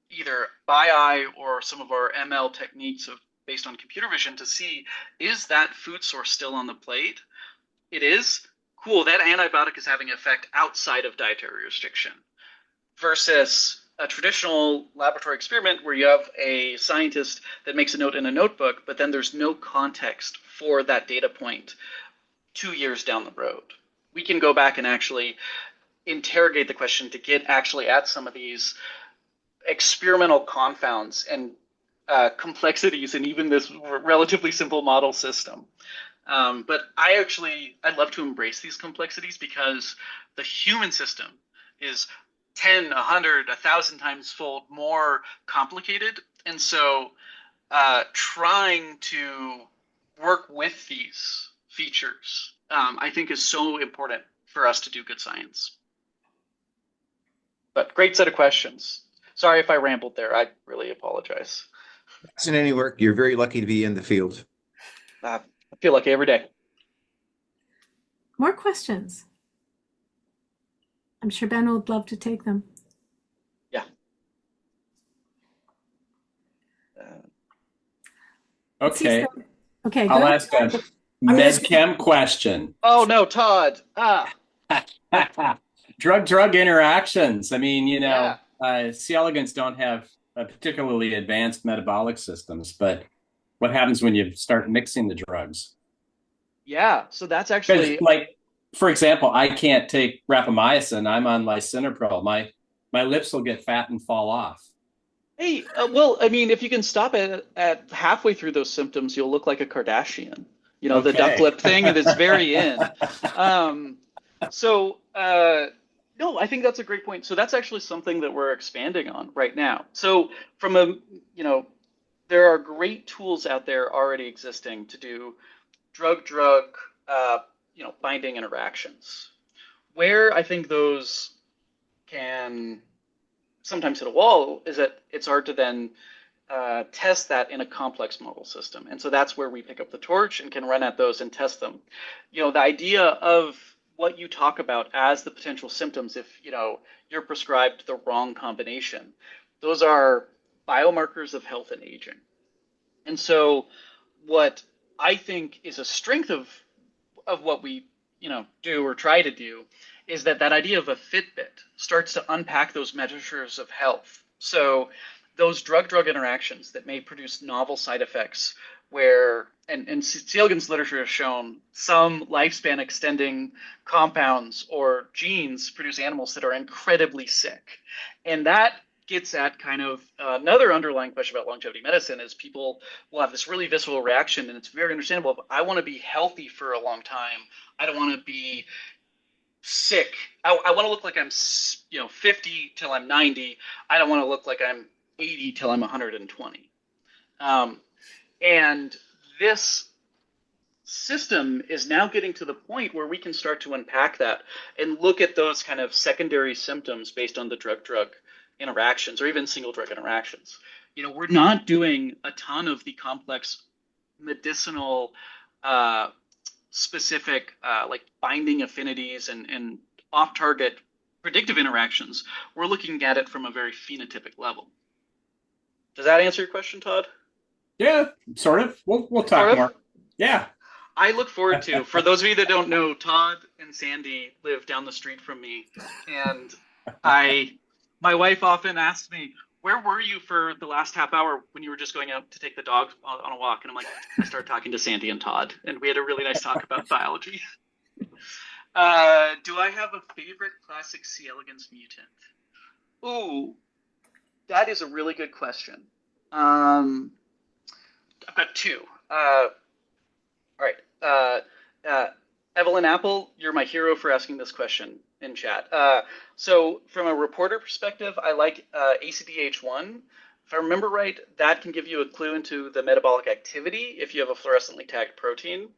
either by eye or some of our ML techniques based on computer vision to see, is that food source still on the plate? It is. Cool, that antibiotic is having an effect outside of dietary restriction versus a traditional laboratory experiment where you have a scientist that makes a note in a notebook, but then there's no context for that data point 2 years down the road. We can go back and actually interrogate the question to get actually at some of these experimental confounds and complexities in even this relatively simple model system. But I'd love to embrace these complexities because the human system is 10, 100, 1,000 times fold more complicated. And so trying to work with these features, I think is so important for us to do good science. But great set of questions. Sorry if I rambled there. I really apologize. Fascinating work. You're very lucky to be in the field. I feel lucky every day. More questions? I'm sure Ben would love to take them. Yeah. Okay. Okay, I'll go ask a ahead. medchem question. Oh no, Todd. Drug interactions. I mean, Yeah. C. elegans don't have particularly advanced metabolic systems, but what happens when you start mixing the drugs? Yeah, so that's actually Like, for example, I can't take rapamycin. I'm on lisinopril. My lips will get fat and fall off. hey, well, I mean, if you can stop it at halfway through those symptoms, you'll look like a Kardashian. You know, the duck lip thing at its very end. No, I think that's a great point. So that's actually something that we're expanding on right now. So there are great tools out there already existing to do drug-drug, binding interactions. Where I think those can sometimes hit a wall is that it's hard to then test that in a complex model system. And so that's where we pick up the torch and can run at those and test them. The idea of what you talk about as the potential symptoms if you're prescribed the wrong combination, those are biomarkers of health and aging. And so what I think is a strength of what we do or try to do is that idea of a Fitbit starts to unpack those measures of health. So those drug-drug interactions that may produce novel side effects where, and C. elegans literature has shown some lifespan extending compounds or genes produce animals that are incredibly sick. And that gets at kind of another underlying question about longevity medicine is people will have this really visceral reaction, and it's very understandable. I want to be healthy for a long time. I don't want to be sick. I want to look like I'm 50 till I'm 90. I don't want to look like I'm 80 till I'm 120. And this system is now getting to the point where we can start to unpack that and look at those kind of secondary symptoms based on the drug-drug interactions or even single drug interactions. We're not doing a ton of the complex medicinal specific like binding affinities and off-target predictive interactions. We're looking at it from a very phenotypic level. Does that answer your question, Todd? Yeah, sort of. We'll talk more. Yeah. I look forward to. For those of you that don't know, Todd and Sandy live down the street from me, and my wife often asks me, "Where were you for the last half hour when you were just going out to take the dog on a walk?" And I'm like, I started talking to Sandy and Todd, and we had a really nice talk about biology. Do I have a favorite classic C. elegans mutant? Ooh, that is a really good question. Um, I've got two. All right. Uh, Evelyn Apple, you're my hero for asking this question in chat. So from a reporter perspective, I like ACDH1. If I remember right, that can give you a clue into the metabolic activity if you have a fluorescently tagged protein.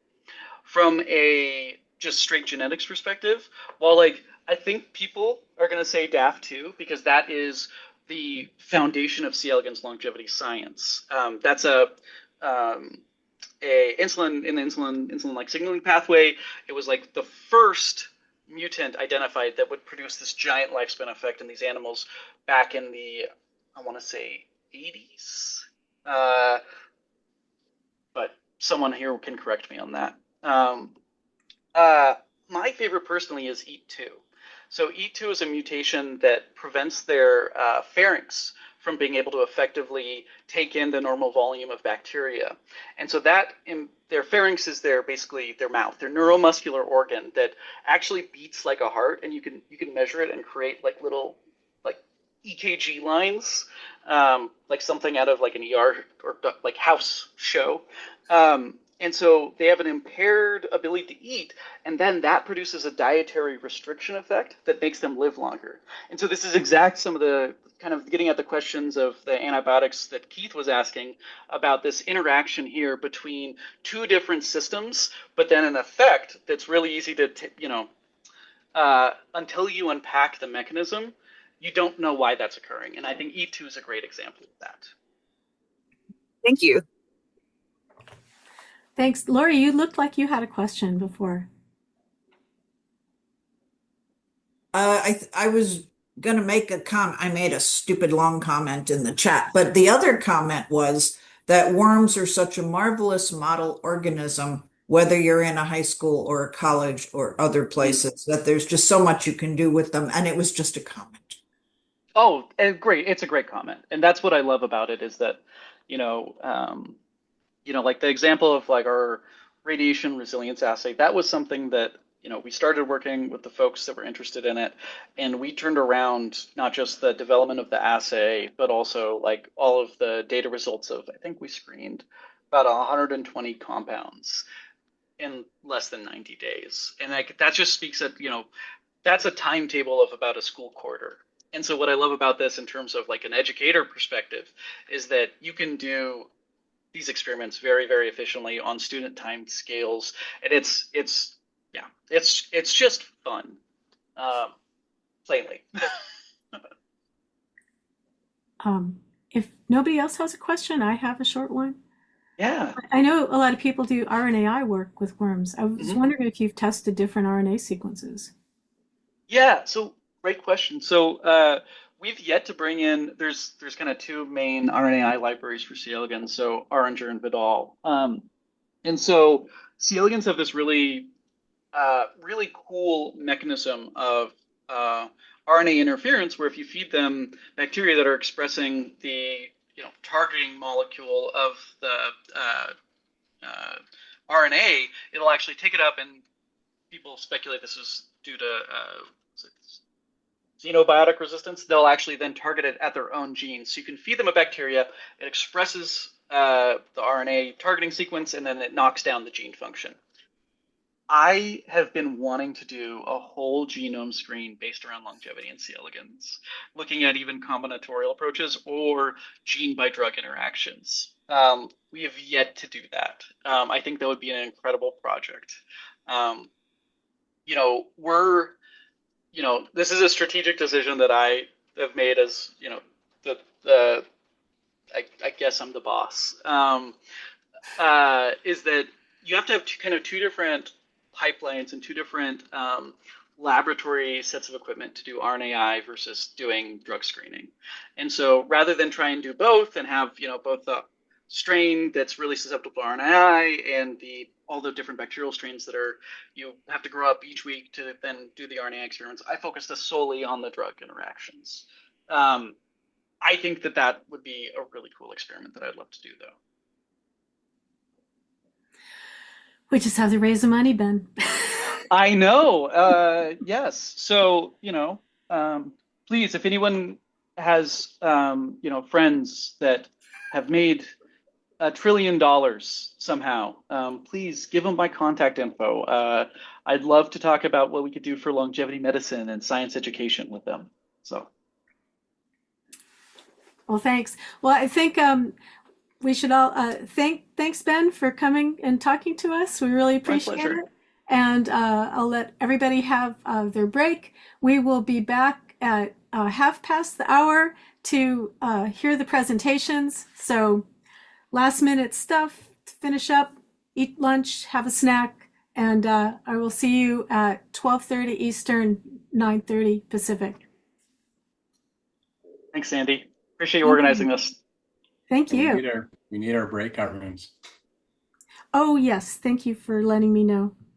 From a just straight genetics perspective, while like I think people are going to say DAF2 because that is the foundation of C. elegans longevity science. That's um, a insulin in the insulin like signaling pathway. It was like the first mutant identified that would produce this giant lifespan effect in these animals back in the I want to say 80s. But someone here can correct me on that. Uh, my favorite personally is EAT2. So EAT2 is a mutation that prevents their pharynx from being able to effectively take in the normal volume of bacteria. And so that in their pharynx is basically their mouth, their neuromuscular organ that actually beats like a heart, and you can measure it and create like little like EKG lines, like something out of like an ER or like house show. And so they have an impaired ability to eat, and then that produces a dietary restriction effect that makes them live longer. And so this is some of the kind of getting at the questions of the antibiotics that Keith was asking about this interaction here between two different systems, but then an effect that's really easy to, until you unpack the mechanism, you don't know why that's occurring. And I think E2 is a great example of that. Thank you. Thanks. Lori, you looked like you had a question before. I was going to make a comment. I made a stupid long comment in the chat, but the other comment was that worms are such a marvelous model organism, whether you're in a high school or a college or other places, that there's just so much you can do with them. And it was just a comment. Oh, great. It's a great comment. And that's what I love about it is that, like the example of like our radiation resilience assay, that was something that, we started working with the folks that were interested in it, and we turned around not just the development of the assay, but also like all of the data results of, I think we screened about 120 compounds in less than 90 days. And like that just speaks that, that's a timetable of about a school quarter. And so what I love about this in terms of like an educator perspective is that you can do these experiments very, very efficiently on student timed scales. And it's just fun, plainly. If nobody else has a question, I have a short one. Yeah. I know a lot of people do RNAi work with worms. I was wondering if you've tested different RNA sequences. Yeah, so great question. So we've yet to bring in, there's kind of two main RNAi libraries for C. elegans, so Oringer and Vidal. And so C. elegans have this really cool mechanism of RNA interference where if you feed them bacteria that are expressing the targeting molecule of the RNA, it'll actually take it up, and people speculate this is due to xenobiotic resistance. They'll actually then target it at their own genes. So you can feed them a bacteria, it expresses the RNA targeting sequence, and then it knocks down the gene function. I have been wanting to do a whole genome screen based around longevity in C. elegans, looking at even combinatorial approaches or gene by drug interactions. We have yet to do that. I think that would be an incredible project. This is a strategic decision that I have made as, I guess I'm the boss, is that you have to have two different pipelines and two different laboratory sets of equipment to do RNAi versus doing drug screening. And so rather than try and do both and have, both the strain that's really susceptible to RNAi and all the different bacterial strains that you have to grow up each week to then do the RNA experiments, I focused this solely on the drug interactions. I think that would be a really cool experiment that I'd love to do, though. We just have to raise the money, Ben. I know. Yes. So, please, if anyone has, friends that have made $1 trillion somehow, please give them my contact info. I'd love to talk about what we could do for longevity medicine and science education with them. So, Well, thanks. Well, I think we should all thanks, Ben, for coming and talking to us. We really my appreciate pleasure. it. And I'll let everybody have their break. We will be back at half past the hour to hear the presentations. So last minute stuff to finish up, eat lunch, have a snack, and I will see you at 12:30 Eastern, 9:30 Pacific. Thanks, Sandy. Appreciate you Thank organizing you. this. Thank And you. we need our breakout rooms. Oh, yes. Thank you for letting me know.